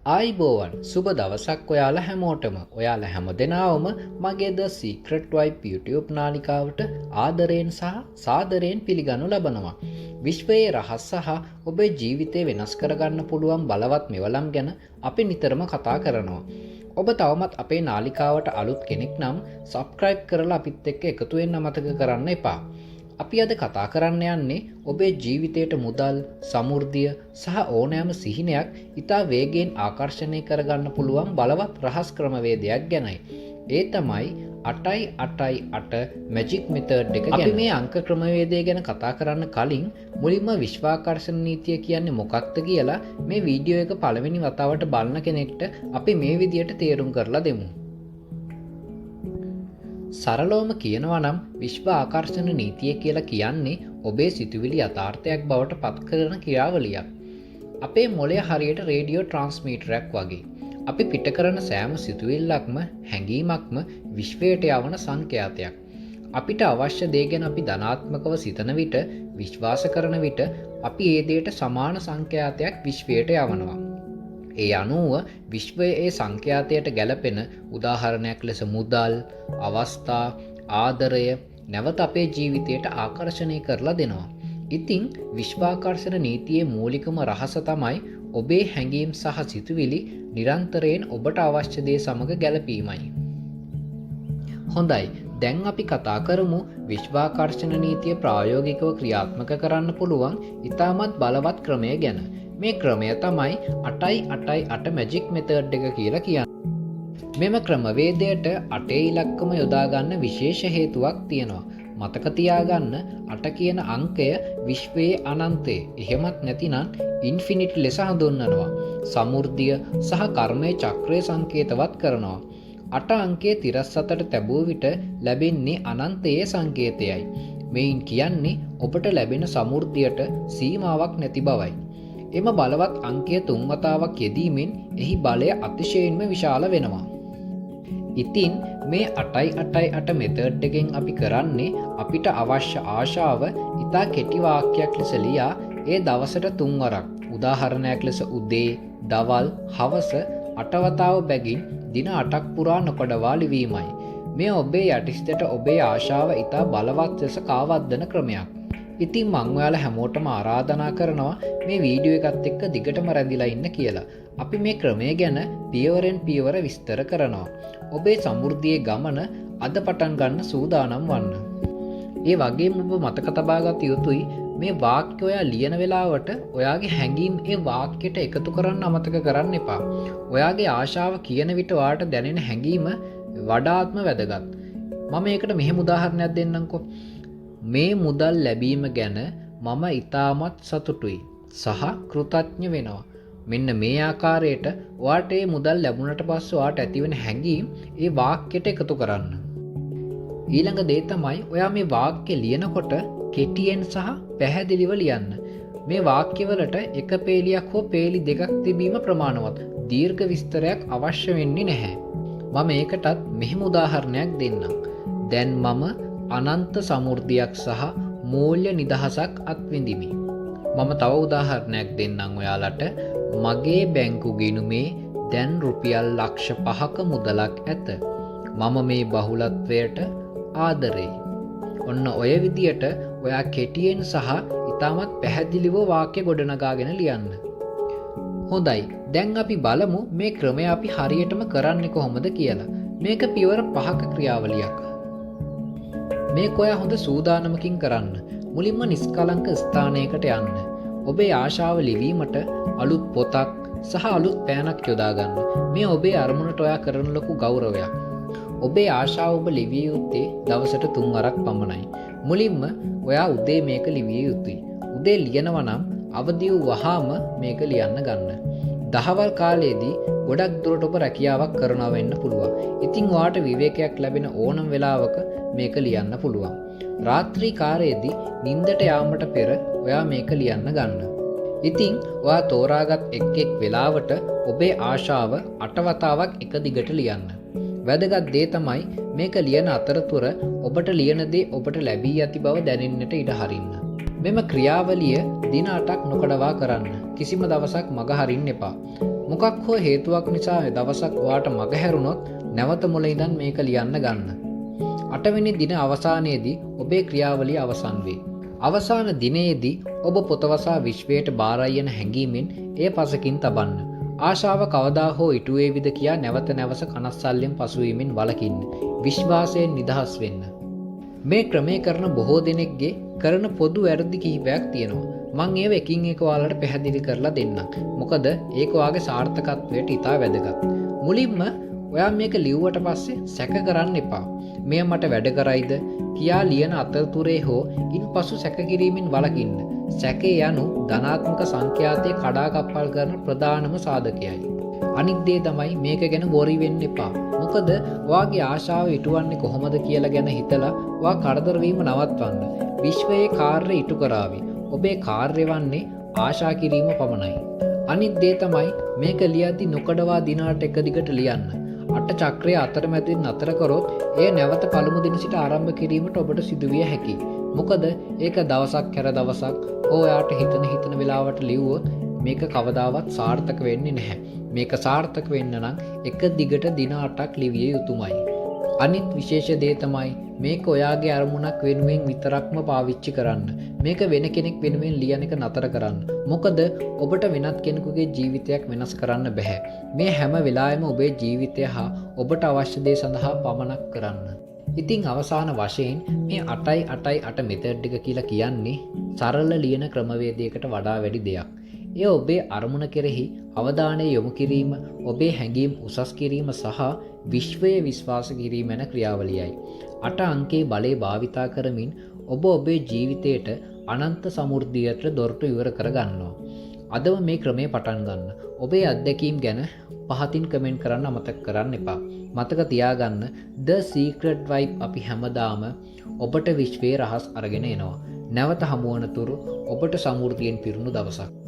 ආයිබෝවන් සුබ දවසක් ඔයාලා හැමෝටම ඔයාලා හැම දෙනාවම මගේ ද සීක්‍රට් වයිප් YouTube නාලිකාවට ආදරයෙන් සහ සාදරයෙන් පිළිගනු ලබනවා. විශ්වයේ රහස් සහ ඔබේ ජීවිතය වෙනස් කරගන්න පුළුවන් බලවත් මෙවලම් ගැන අපි නිතරම කතා කරනවා. ඔබ තවමත් අපේ නාලිකාවට අලුත් කෙනෙක් නම් සබ්ස්ක්‍රයිබ් කරලා අපිත් එක්ක එකතු වෙන්න අමතක කරන්න එපා. අපි අද කතා කරන්න යන්නේ ඔබේ ජීවිතයට මුදල්, සමෘද්ධිය සහ ඕනෑම සිහිනයක් ඉතා වේගයෙන් ආකර්ෂණය කරගන්න පුළුවන් බලවත් රහස් ක්‍රමවේදයක් ගැනයි. ඒ තමයි 8x8x8 මැජික් මෙතඩ් එක ගැන. අපි මේ අංක ක්‍රමවේදය ගැන කතා කරන්න කලින් මුලින්ම විශ්වාකර්ෂණ නීතිය කියන්නේ මොකක්ද කියලා මේ වීඩියෝ එක පළවෙනි වතාවට බලන කෙනෙක්ට අපි මේ විදියට තේරුම් කරලා දෙමු. සරලවම කියනවා නම් විශ්ව ආකර්ෂණ නීතිය කියලා කියන්නේ ඔබේ සිතුවිලි යථාර්ථයක් බවට පත් කරන ක්‍රියාවලියක්. අපේ මොළය හරියට රේඩියෝ ට්‍රාන්ස්මීටරයක් වගේ. අපි පිට කරන සෑම සිතුවිල්ලක්ම හැඟීමක්ම විශ්වයට යවන සංකේතයක්. අපිට අවශ්‍ය දේ ගැන අපි ධනාත්මකව සිතන විට, විශ්වාස කරන විට අපි ඒ දේට සමාන සංකේතයක් විශ්වයට යවනවා. ඒ අනුව විශ්වයේ ඒ සංඛ්‍යාතයට ගැලපෙන උදාහරණයක් ලෙස මුදල්, අවස්ථා, ආදරය නැවත අපේ ජීවිතයට ආකර්ෂණය කරලා දෙනවා. ඉතින් විශ්වාකර්ෂණ නීතියේ මූලිකම රහස තමයි ඔබේ හැඟීම් සහ සිතුවිලි නිරන්තරයෙන් ඔබට අවශ්‍ය දේ සමග ගැලපීමයි. හොඳයි, දැන් අපි කතා කරමු විශ්වාකර්ෂණ නීතිය ප්‍රායෝගිකව ක්‍රියාත්මක කරන්න පුළුවන් ඉතාමත් බලවත් ක්‍රමය ගැන. මේ ක්‍රමය තමයි 8x8x8 මැජික් මෙතඩ් එක කියලා කියන්නේ. මෙම ක්‍රමවේදයට 8 ඉලක්කම යොදා ගන්න විශේෂ හේතුවක් තියෙනවා. මතක තියාගන්න 8 කියන අංකය විශ්වයේ අනන්තය, එහෙමත් නැතිනම් ඉන්ෆිනිටි ලෙස හඳුන්වනවා. සමෘද්ධිය සහ කර්මයේ චක්‍රය සංකේතවත් කරනවා. 8 අංකයේ තිරස් අතට තැබුව විට ලැබෙන්නේ අනන්තයේ සංකේතයයි. මේන් කියන්නේ ඔබට ලැබෙන සමෘද්ධියට සීමාවක් නැති බවයි. එම බලවත් අංකය 3 වතාවක් යෙදීමෙන් එහි බලය අතිශයින්ම විශාල වෙනවා. ඉතින් මේ 8x8x8 මෙතඩ් එකෙන් අපි කරන්නේ අපිට අවශ්‍ය ආශාව ඉතා කෙටි වාක්‍යයක් ලෙස ලියා ඒ දවසට 3 වරක්, උදාහරණයක් ලෙස උදේ, දවල්, හවස 8 වතාව බැගින් දින 8ක් පුරා නොකඩවා ලිවීමයි. මේ ඔබේ යටිසිතට ඔබේ ආශාව ඉතා බලවත් ලෙස කාවද්දන ක්‍රමයක්. ඉතින් මං ඔයාලා හැමෝටම ආරාධනා කරනවා මේ වීඩියෝ එකත් එක්ක දිගටම රැඳිලා ඉන්න කියලා. අපි මේ ක්‍රමය ගැන පියවරෙන් පියවර විස්තර කරනවා. ඔබේ සමෘද්ධියේ ගමන අද පටන් ගන්න සූදානම් වන්න. ඒ වගේම ඔබ මතක තබා ගත යුතුයි මේ වාක්‍ය ඔයා ලියන වෙලාවට ඔයාගේ හැඟීම් ඒ වාක්‍යයට එකතු කරන්න අමතක කරන්න එපා. ඔයාගේ ආශාව කියන විට ඔයාට දැනෙන හැඟීම වඩාත්ම වැදගත්. මම ඒකට මෙහෙම උදාහරණයක් දෙන්නම්කෝ. මේ මුදල් ලැබීම ගැන මම ඉතාමත් සතුටුයි සහ කෘතඥ වෙනවා. මෙන්න මේ ආකාරයට ඔයාට මේ මුදල් ලැබුණට පස්සේ ඔයාට ඇතිවෙන හැඟීම් ඒ වාක්‍යයට එකතු කරන්න. ඊළඟ දේ තමයි ඔයා මේ වාක්‍ය ලියනකොට කෙටියෙන් සහ පැහැදිලිව ලියන්න. මේ වාක්‍යවලට එක පේලියක් හෝ පේලි දෙකක් තිබීම ප්‍රමාණවත්. දීර්ඝ විස්තරයක් අවශ්‍ය වෙන්නේ නැහැ. මම ඒකටත් මෙහෙම උදාහරණයක් දෙන්නම්. දැන් මම අනන්ත සමෘද්ධියක් සහ මූල්‍ය නිදහසක් අත්විඳිමි. මම තව උදාහරණයක් දෙන්නම් ඔයාලට. මගේ බැංකු ගිණුමේ දැන් රුපියල් ලක්ෂ 5ක මුදලක් ඇත. මම මේ බහුලත්වයට ආදරෙයි. ඔන්න ඔය විදියට ඔයා කෙටියෙන් සහ ඉතාමත් පැහැදිලිව වාක්‍ය ගොඩනගාගෙන ලියන්න. හොඳයි, දැන් අපි බලමු මේ ක්‍රමය අපි හරියටම කරන්නේ කොහොමද කියලා. මේක පියවර 5ක ක්‍රියාවලියක්. මේක ඔයා හොඳ සූදානමකින් කරන්න. මුලින්ම නිස්කලංක ස්ථානයකට යන්න. ඔබේ ආශාව ලිවීමට අලුත් පොතක් සහ අලුත් පෑනක් යොදා ගන්න. මේ ඔබේ අරමුණට ඔයා කරන ලොකු ගෞරවයක්. ඔබේ ආශාව ඔබ ලිවිය යුත්තේ දවසට 3 වරක් පමණයි. මුලින්ම ඔයා උදේ මේක ලිවිය යුතුයි. උදේ ලියනවා නම් අවදි වූ වහාම මේක ලියන්න ගන්න. දහවල් කාලයේදී ගොඩක් දුරට ඔබ රැකියාවක් කරනවා වෙන්න පුළුවන්. ඉතින් ඔයාට විවේකයක් ලැබෙන ඕනම වෙලාවක මේක ලියන්න පුළුවන්. රාත්‍රී කාලයේදී නිින්දට යාමට පෙර ඔයා මේක ලියන්න ගන්න. ඉතින් ඔයා තෝරාගත් එක් වෙලාවට ඔබේ ආශාව 8 වතාවක් එක දිගට ලියන්න. වැදගත් දේ තමයි මේක ලියන අතරතුර ඔබට ලියන දේ ඔබට ලැබී ඇති බව දැනෙන්නට ඉඩ හරින්න. මෙම ක්‍රියාවලිය දින 8ක් නොකඩවා කරන්න. කිසිම දවසක් මග හරින්න එපා. මොකක් හෝ හේතුවක් නිසා දවසක් ඔයාට මගහැරුණොත් නැවත මුල ඉඳන් මේක ලියන්න ගන්න. 8 වෙනි දින අවසානයේදී ඔබේ ක්‍රියාවලිය අවසන් වේ. අවසාන දිනයේදී ඔබ පොතවසා විශ්වයට බාරයි යන හැඟීමෙන් එය පසකින් තබන්න. ආශාව කවදා හෝ ඉටු වේවිද කියා නැවත නැවස කනස්සල්ලෙන් පසුවීමෙන් වළකින්න. විශ්වාසයෙන් නිදහස් වෙන්න. මේ ක්‍රමය කරන බොහෝ දෙනෙක්ගේ කරන පොදු වැරදි කිහිපයක් තියෙනවා. මං ඒව එකින් එක ඔයාලට පැහැදිලි කරලා දෙන්නම්. මොකද ඒක ඔයාගේ සාර්ථකත්වයට ඉතා වැදගත්. මුලින්ම ඔයා මේක ලිව්වට පස්සේ සැක කරන්න එපා. මෙය මට වැඩ කරයිද කියා ලියන අතරතුරේ හෝ ඉන්පසු සැක කිරීමෙන් වළකින්න. සැකේ යනු ධනාත්මක සංඛ්‍යාතයේ කඩාකප්පල් කරන ප්‍රධානම සාධකයයි. අනිත් දේ තමයි මේක ගැන වොරි වෙන්න එපා. මොකද ඔයාගේ ආශාව ඉටුවන්නේ කොහොමද කියලා ගැන හිතලා ඔයා කරදර වීම නවත්වන්න. විශ්වයේ කාර්යය ඉටු කරાવી. ඔබේ කාර්යය වන්නේ ආශා කිරීම පමණයි. අනිත් දේ තමයි මේක ලියද්දි නොකඩවා දිනාට එක දිගට ලියන්න. අට චක්‍රය අතරමැදින් නතර කරොත් එය නැවත පළමු දින සිට ආරම්භ කිරීමට ඔබට සිදුවිය හැකියි. මොකද ඒක දවසක් කර දවසක් ඔයාට හිතන වෙලාවට ලිව්වොත් මේක කවදාවත් සාර්ථක වෙන්නේ නැහැ. මේක සාර්ථක වෙන්න නම් එක දිගට දින 8ක් ලිවිය යුතුමයි. අනිත් විශේෂ දේ තමයි මේක ඔයාගේ අරමුණක් වෙනුවෙන් විතරක්ම පාවිච්චි කරන්න. මේක වෙන කෙනෙක් වෙනුවෙන් ලියන එක නතර කරන්න. මොකද ඔබට වෙනත් කෙනෙකුගේ ජීවිතයක් වෙනස් කරන්න බෑ. මේ හැම වෙලාවෙම ඔබේ ජීවිතය හා ඔබට අවශ්‍ය දේ සඳහා පමණක් කරන්න. ඉතින් අවසාන වශයෙන් මේ 8x8 මෙතඩ් එක කියලා කියන්නේ සරල ලියන ක්‍රමවේදයකට වඩා වැඩි දෙයක්. එය ඔබේ අරමුණ කෙරෙහි අවධානය යොමු කිරීම, ඔබේ හැඟීම් උසස් කිරීම සහ විශ්වය විශ්වාස කිරීම යන ක්‍රියාවලියයි. 8 අංකයේ බලය භාවිතා කරමින් ඔබ ඔබේ ජීවිතයට අනන්ත සමෘද්ධියට දොරටු ඉවර කර ගන්නවා. අදම මේ ක්‍රමය පටන් ගන්න. ඔබේ අත්දැකීම් ගැන පහතින් කමෙන්ට් කරන්න අමතක කරන්න එපා. මතක තියාගන්න The Secret Vibe අපි හැමදාම ඔබට විශ්වයේ රහස් අරගෙන එනවා. නැවත හමුවන තුරු ඔබට සමෘද්ධියෙන් පිරුණු දවසක්.